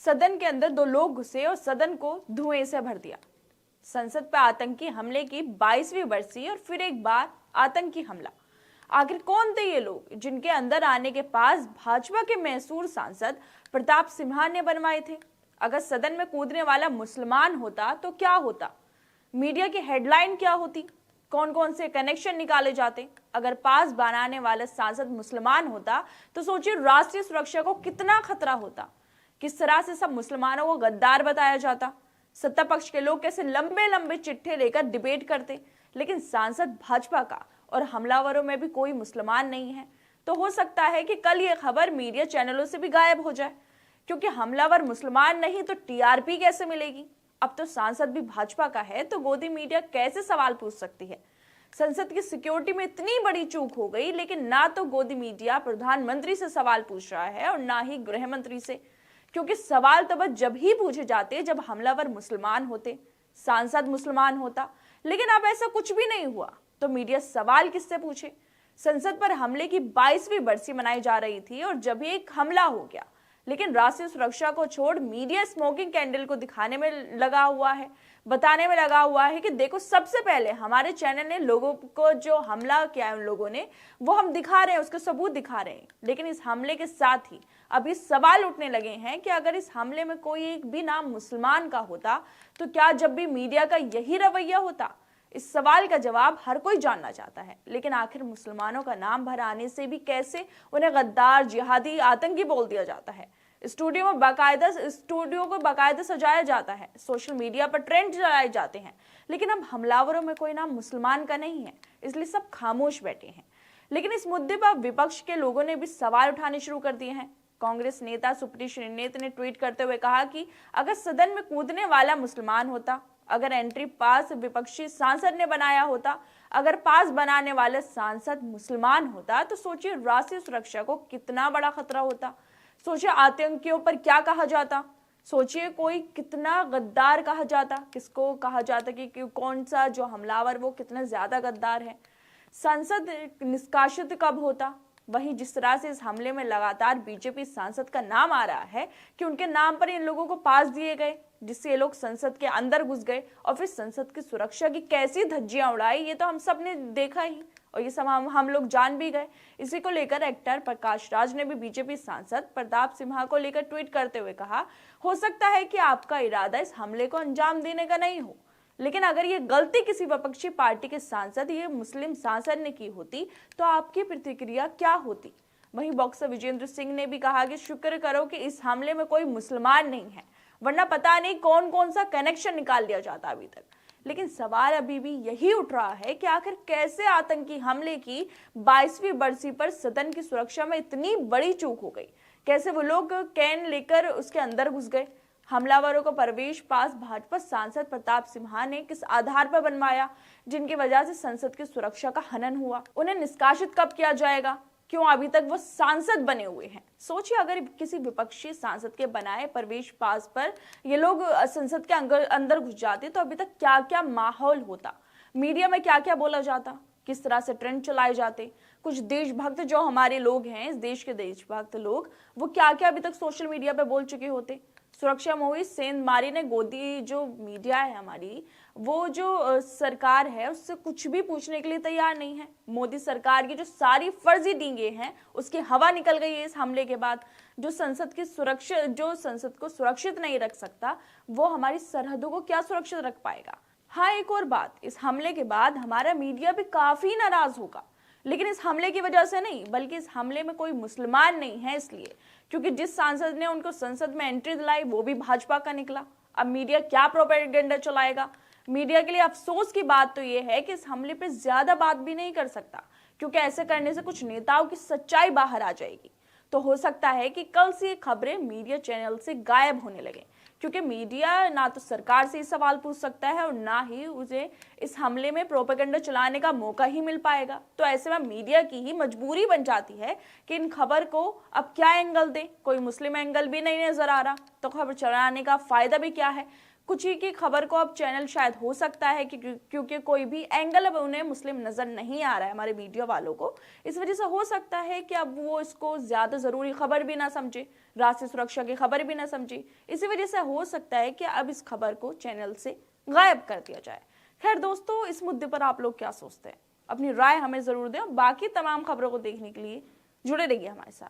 सदन के अंदर दो लोग घुसे और सदन को धुएं से भर दिया। संसद पर आतंकी हमले की 22वीं बरसी और फिर एक बार आतंकी हमला। आखिर कौन थे ये लोग जिनके अंदर आने के पास भाजपा के मैसूर सांसद प्रताप सिम्हा ने बनवाए थे? अगर सदन में कूदने वाला मुसलमान होता तो क्या होता? मीडिया की हेडलाइन क्या होती? कौन कौन से कनेक्शन निकाले जाते? अगर पास बनाने वाला सांसद मुसलमान होता तो सोचिए राष्ट्रीय सुरक्षा को कितना खतरा होता। किस तरह से सब मुसलमानों को गद्दार बताया जाता। सत्ता पक्ष के लोग कैसे लंबे लंबे चिट्ठे लेकर डिबेट करते, लेकिन सांसद भाजपा का और हमलावरों में भी कोई मुसलमान नहीं है। तो हो सकता है कि कल ये खबर मीडिया चैनलों से भी गायब हो जाए, क्योंकि हमलावर मुसलमान नहीं तो टीआरपी कैसे मिलेगी? अब तो सांसद भी भाजपा का है तो गोदी मीडिया कैसे सवाल पूछ सकती है? संसद की सिक्योरिटी में इतनी बड़ी चूक हो गई, लेकिन ना तो गोदी मीडिया प्रधानमंत्री से सवाल पूछ रहा है और ना ही गृह मंत्री से, क्योंकि सवाल तब जब ही पूछे जाते जब हमलावर मुसलमान होते, सांसद मुसलमान होता। लेकिन अब ऐसा कुछ भी नहीं हुआ तो मीडिया सवाल किससे पूछे? संसद पर हमले की 22वीं बरसी मनाई जा रही थी और जब एक हमला हो गया, लेकिन राष्ट्रीय सुरक्षा को छोड़ मीडिया स्मोकिंग कैंडल को दिखाने में लगा हुआ है, बताने में लगा हुआ है कि देखो सबसे पहले हमारे चैनल ने लोगों को जो हमला किया उन लोगों ने वो हम दिखा रहे हैं, उसके सबूत दिखा रहे हैं। लेकिन इस हमले के साथ ही अभी सवाल उठने लगे हैं कि अगर इस हमले में कोई एक भी नाम मुसलमान का होता तो क्या जब भी मीडिया का यही रवैया होता? इस सवाल का जवाब हर कोई जानना चाहता है, लेकिन आखिर मुसलमानों का नाम भर आने से भी कैसे उन्हें गद्दार, जिहादी, आतंकी बोल दिया जाता है? स्टूडियो को बाकायदा सजाया जाता है, सोशल मीडिया पर ट्रेंड चलाए जाते हैं, लेकिन अब हमलावरों में कोई नाम मुसलमान का नहीं है, इसलिए सब खामोश बैठे हैं। लेकिन इस मुद्दे पर विपक्ष के लोगों ने भी सवाल उठाने शुरू कर दिए हैं। कांग्रेस नेता सुप्रीत श्रीनेत ने ट्वीट करते हुए कहा कि अगर सदन में कूदने वाला मुसलमान होता, अगर एंट्री पास विपक्षी सांसद ने बनाया होता, अगर पास बनाने वाला सांसद मुसलमान होता तो सोचिए राष्ट्रीय सुरक्षा को कितना बड़ा खतरा होता। सोचिए आतंकियों पर क्या कहा जाता। सोचिए कोई कितना गद्दार कहा जाता, किसको कहा जाता कि कौन सा जो हमलावर वो कितना ज्यादा गद्दार है। संसद निष्कासित कब होता? वहीं जिस तरह से इस हमले में लगातार बीजेपी सांसद का नाम आ रहा है कि उनके नाम पर इन लोगों को पास दिए गए, जिससे ये लोग संसद के अंदर घुस गए और फिर संसद की सुरक्षा की कैसी धज्जियां उड़ाई, ये तो हम सब ने देखा ही और ये सब हम लोग जान भी गए। इसी को लेकर एक्टर प्रकाश राज ने भी बीजेपी सांसद प्रताप सिम्हा को लेकर ट्वीट करते हुए कहा, हो सकता है कि आपका इरादा इस हमले को अंजाम देने का नहीं हो, लेकिन अगर ये गलती किसी विपक्षी पार्टी के सांसद या मुस्लिम सांसद ने की होती तो आपकी प्रतिक्रिया क्या होती? वहीं बॉक्सर विजेंद्र सिंह ने भी कहा कि शुक्र करो कि इस हमले में कोई मुसलमान नहीं है, वरना पता नहीं कौन कौन सा कनेक्शन निकाल दिया जाता अभी तक। लेकिन सवाल अभी भी यही उठ रहा है कि आखिर कैसे आतंकी हमले की 22वीं बरसी पर सदन की सुरक्षा में इतनी बड़ी चूक हो गई? कैसे वो लोग कैन लेकर उसके अंदर घुस गए? हमलावरों को प्रवेश पास भाजपा सांसद प्रताप सिम्हा ने किस आधार पर बनवाया, जिनकी वजह से संसद की सुरक्षा का हनन हुआ? उन्हें निष्कासित कब किया जाएगा? क्यों अभी तक वो सांसद बने हुए हैं? सोचिए अगर किसी विपक्षी सांसद के बनाए प्रवेश पास पर ये लोग संसद के अंदर घुस जाते तो अभी तक क्या क्या माहौल होता, मीडिया में क्या क्या बोला जाता, किस तरह से ट्रेंड चलाए जाते। कुछ देशभक्त जो हमारे लोग हैं, इस देश के देशभक्त लोग, वो क्या क्या अभी तक सोशल मीडिया पे बोल चुके होते। सुरक्षा मोहित सेंधमारी ने गोदी जो मीडिया है हमारी, वो जो सरकार है उससे कुछ भी पूछने के लिए तैयार नहीं है। मोदी सरकार की जो सारी फर्जी डींगे हैं उसकी हवा निकल गई है इस हमले के बाद। जो संसद को सुरक्षित नहीं रख सकता वो हमारी सरहदों को क्या सुरक्षित रख पाएगा? हाँ, एक और बात, इस हमले के बाद हमारा मीडिया भी काफी नाराज होगा, लेकिन इस हमले की वजह से नहीं, बल्कि इस हमले में कोई मुसलमान नहीं है इसलिए, क्योंकि जिस सांसद ने उनको संसद में एंट्री दिलाई वो भी भाजपा का निकला। अब मीडिया क्या प्रोपेगेंडा चलाएगा? मीडिया के लिए अफसोस की बात तो ये है कि इस हमले पे ज्यादा बात भी नहीं कर सकता, क्योंकि ऐसे करने से कुछ नेताओं की सच्चाई बाहर आ जाएगी। तो हो सकता है कि कल से ये खबरें मीडिया चैनल से गायब होने लगे, क्योंकि मीडिया ना तो सरकार से सवाल पूछ सकता है और ना ही उसे इस हमले में प्रोपेगेंडा चलाने का मौका ही मिल पाएगा। तो ऐसे में मीडिया की ही मजबूरी बन जाती है कि इन खबर को अब क्या एंगल दें। कोई मुस्लिम एंगल भी नहीं नजर आ रहा तो खबर चलाने का फायदा भी क्या है? कुछ ही की खबर को अब चैनल शायद हो सकता है कि क्योंकि कोई भी एंगल अब उन्हें मुस्लिम नजर नहीं आ रहा है हमारे मीडिया वालों को, इस वजह से हो सकता है कि अब वो इसको ज्यादा जरूरी खबर भी ना समझे, राष्ट्रीय सुरक्षा की खबर भी ना समझे। इसी वजह से हो सकता है कि अब इस खबर को चैनल से गायब कर दिया जाए। खैर दोस्तों, इस मुद्दे पर आप लोग क्या सोचते हैं? अपनी राय हमें जरूर दें और बाकी तमाम खबरों को देखने के लिए जुड़े रहिए हमारे साथ।